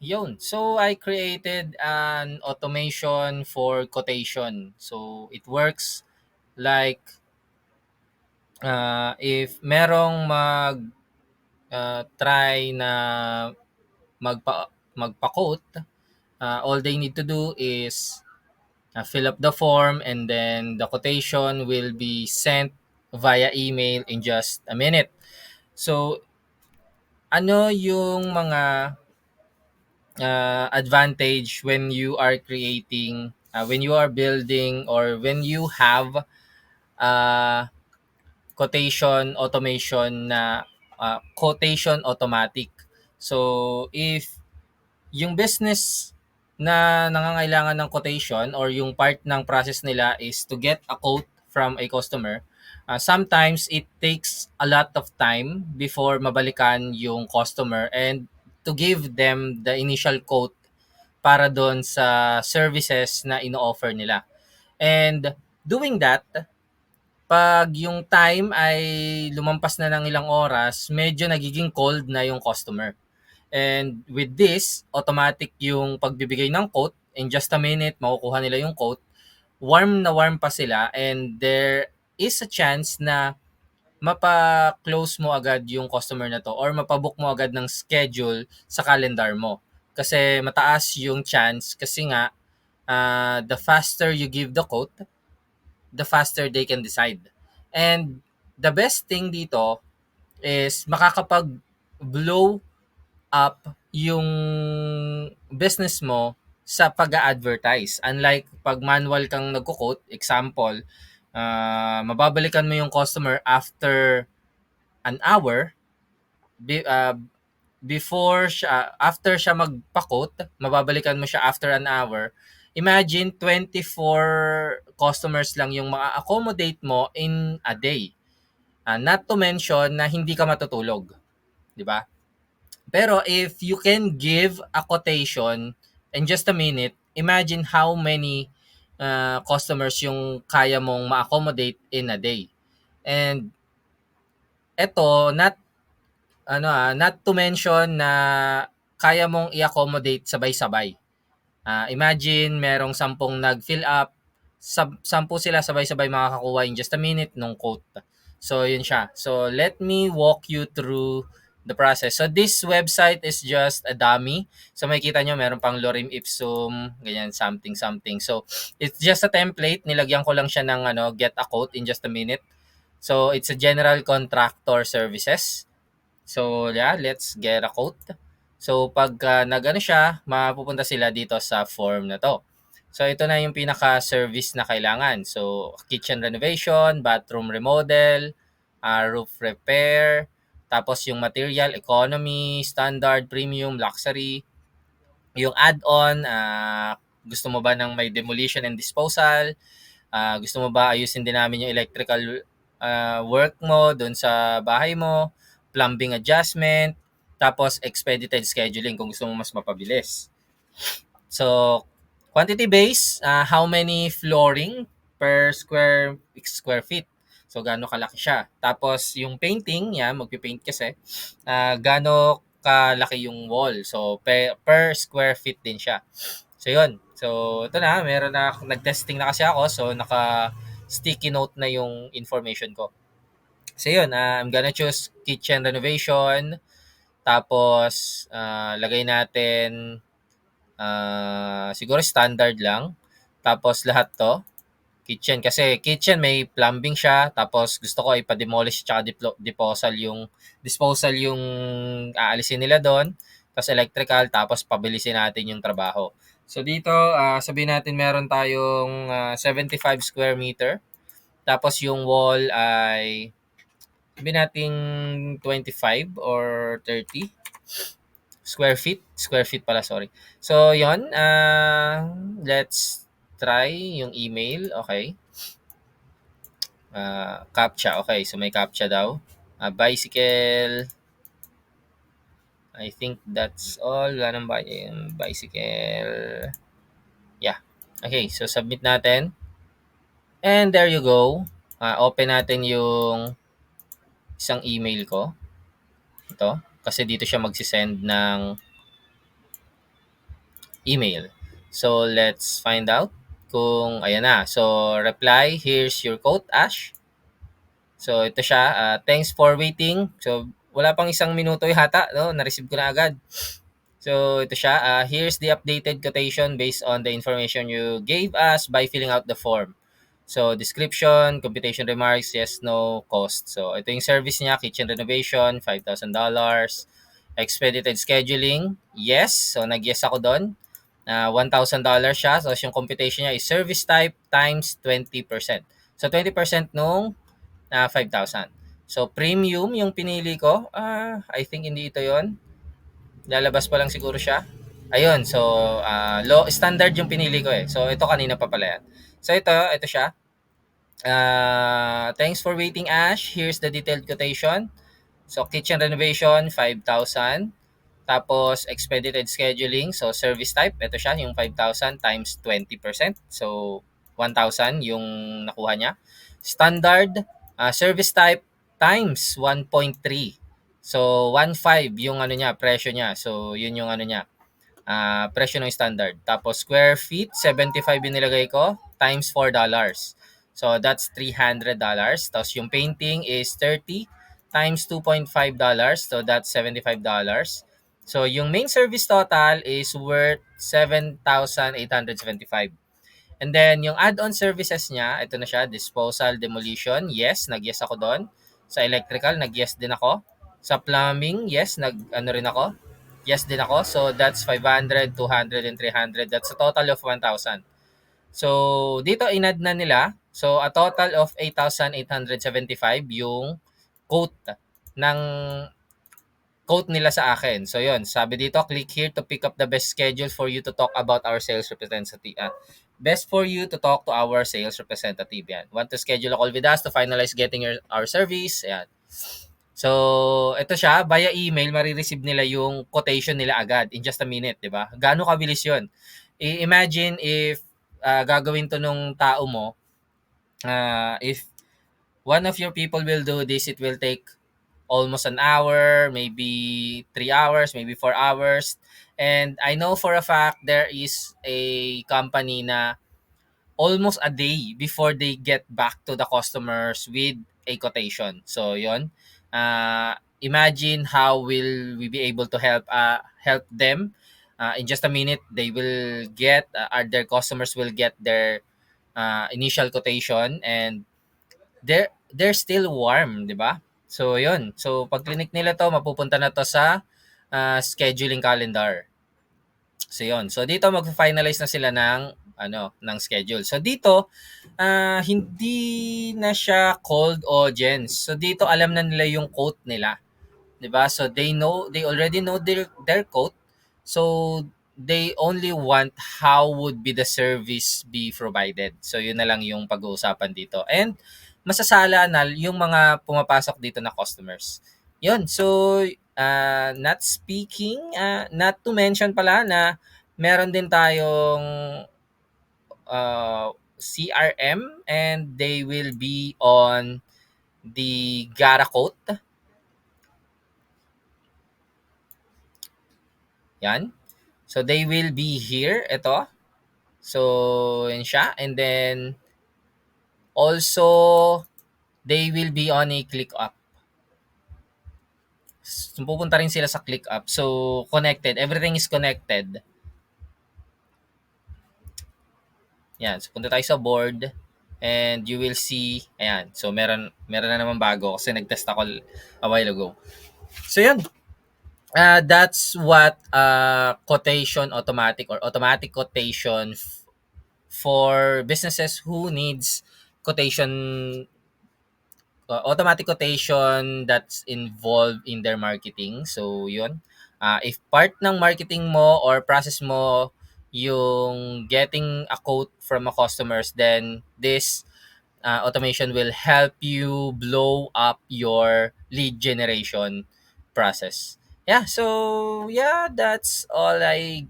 Yun. So, I created an automation for quotation. So, it works like if merong try na magpa-quote, all they need to do is fill up the form and then the quotation will be sent via email in just a minute. So, ano yung mga advantage when you are creating, when you are building, or when you have uh, quotation automation na quotation automatic. So, if yung business na nangangailangan ng quotation or yung part ng process nila is to get a quote from a customer, sometimes it takes a lot of time before mabalikan yung customer and to give them the initial quote para doon sa services na ino-offer nila. And doing that, pag yung time ay lumampas na ng ilang oras, medyo nagiging cold na yung customer. And with this, automatic yung pagbibigay ng quote. In just a minute, makukuha nila yung quote. Warm na warm pa sila and there is a chance na mapa-close mo agad yung customer na to or mapabook mo agad ng schedule sa calendar mo. Kasi mataas yung chance kasi nga the faster you give the quote, the faster they can decide. And the best thing dito is makakapag-blow up yung business mo sa pag-a-advertise. Unlike pag manual kang nagko-quote, example, mababalikan mo yung customer after an hour, be, uh, before siya, after siya magpa-quote, mababalikan mo siya after an hour. Imagine 24 customers lang yung ma-accommodate mo in a day. Not to mention na hindi ka matutulog, 'di ba? Pero if you can give a quotation in just a minute, imagine how many customers yung kaya mong ma-accommodate in a day. And eto, not to mention na kaya mong i-accommodate sabay-sabay. Imagine merong 10 nag-fill up, 10 sila sabay-sabay makakakuha in just a minute nung quote. So, yun siya. So, let me walk you through the process. So, this website is just a dummy. So, makikita nyo, meron pang lorem ipsum, ganyan, something, something. So, it's just a template. Nilagyan ko lang siya ng get a quote in just a minute. So, it's a general contractor services. So, yeah, let's get a quote. So, pag nag-ano siya, mapupunta sila dito sa form na to. So, ito na yung pinaka-service na kailangan. So, kitchen renovation, bathroom remodel, roof repair, tapos yung material, economy, standard, premium, luxury, yung add-on, gusto mo ba ng may demolition and disposal, gusto mo ba ayusin din namin yung electrical work mo doon sa bahay mo, plumbing adjustment, tapos expedited scheduling kung gusto mo mas mapabilis. So, quantity base, how many flooring per square feet. So, gaano kalaki siya. Tapos, yung painting, yan, magpipaint kasi, gaano kalaki yung wall. So, per square feet din siya. So, yun. So, ito na, meron na, nag-testing na kasi ako. So, naka-sticky note na yung information ko. So, yun, I'm gonna choose kitchen renovation. Tapos, lagay natin siguro standard lang. Tapos lahat 'to, kitchen. Kasi kitchen may plumbing siya, tapos gusto ko ipa-demolish tsaka disposal yung aalisin nila do'n. Tapos electrical, tapos pabilisin natin yung trabaho. So dito, sabihin natin meron tayong 75 square meter. Tapos yung wall ay sabihin natin 25 or 30 square feet pala, sorry. So, yon let's try yung email. Okay. CAPTCHA. Okay, so may CAPTCHA daw. Bicycle. I think that's all. Wala nang bicycle. Yeah. Okay, so submit natin. And there you go. Open natin yung isang email ko. Ito. Kasi dito siya magsisend ng email. So let's find out kung ayan na. So reply, here's your quote, Ash. So ito siya, thanks for waiting. So wala pang isang minuto yata, no? Na-receive ko na agad. So ito siya, here's the updated quotation based on the information you gave us by filling out the form. So description, computation remarks, yes, no, cost. So ito yung service niya, kitchen renovation, $5,000. Expedited scheduling, yes. So nag-yes ako doon. $1,000 siya. So yung computation niya is service type times 20%. So 20% nung 5,000. So premium yung pinili ko. I think hindi ito yon. Lalabas pa lang siguro siya. Ayun, so low standard yung pinili ko eh. So ito kanina pa pala yan. So ito siya. Thanks for waiting, Ash. Here's the detailed quotation. So kitchen renovation 5,000. Tapos expedited scheduling, so service type, ito siya yung 5,000 times 20%. So 1,000 yung nakuha niya. Standard service type times 1.3. So 1.5 yung ano niya, presyo niya. So yun yung ano niya, presyo ng standard. Tapos square feet, 75 yung nilagay ko times $4. So that's $300. Tapos yung painting is 30 times $2.5. So that's $75. So yung main service total is worth 7,875. And then yung add-on services niya, ito na siya, disposal, demolition. Yes, nag-yes ako doon. Sa electrical, nag-yes din ako. Sa plumbing, yes, nag-ano rin ako. Yes din ako. So that's 500, 200, and 300. That's a total of 1,000. So dito inad na nila. So a total of 8,875 yung quote ng quote nila sa akin. So yun, sabi dito, click here to pick up the best schedule for you to talk about our sales representative. Best for you to talk to our sales representative. Yan. Want to schedule a call with us to finalize getting our service? Yan. So, ito siya, via email, marireceive nila yung quotation nila agad in just a minute, di ba? Gaano kabilis yun? Imagine if gagawin to nung tao mo, if one of your people will do this, it will take almost an hour, maybe 3 hours, maybe 4 hours. And I know for a fact there is a company na almost a day before they get back to the customers with a quotation. So yon. Imagine how will we be able to help them. In just a minute, they will get their customers will get their initial quotation, and they're still warm, 'di ba? So, 'yun. So, pag clinic nila 'to, mapupunta na 'to sa scheduling calendar. So, 'yun. So, dito magfi-finalize na sila ng schedule. So, dito hindi na siya cold audience. So, dito alam na nila yung quote nila. 'Di ba? So they already know their quote. So they only want how would be the service be provided. So yun na lang yung pag-uusapan dito. And masasala na yung mga pumapasok dito na customers. Yun. So not to mention pala na meron din tayong CRM, and they will be on the Gara quote. Yan. So they will be here, ito. So yun siya, and then also they will be on a click up. So, pupunta rin sila sa click up. So connected, everything is connected. Yan, so punta tayo sa board and you will see, ayan. So meron na naman bago kasi nag-test ako a while ago. So yun. That's what quotation automatic or automatic quotation for businesses who needs quotation automatic quotation that's involved in their marketing. So yun. If part ng marketing mo or process mo yung getting a quote from a customers, then this automation will help you blow up your lead generation process. Yeah, so yeah, that's all I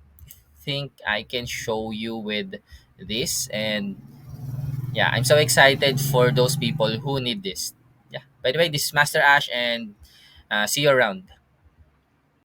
think I can show you with this. And yeah, I'm so excited for those people who need this. Yeah. By the way, this is Master Ash, and see you around.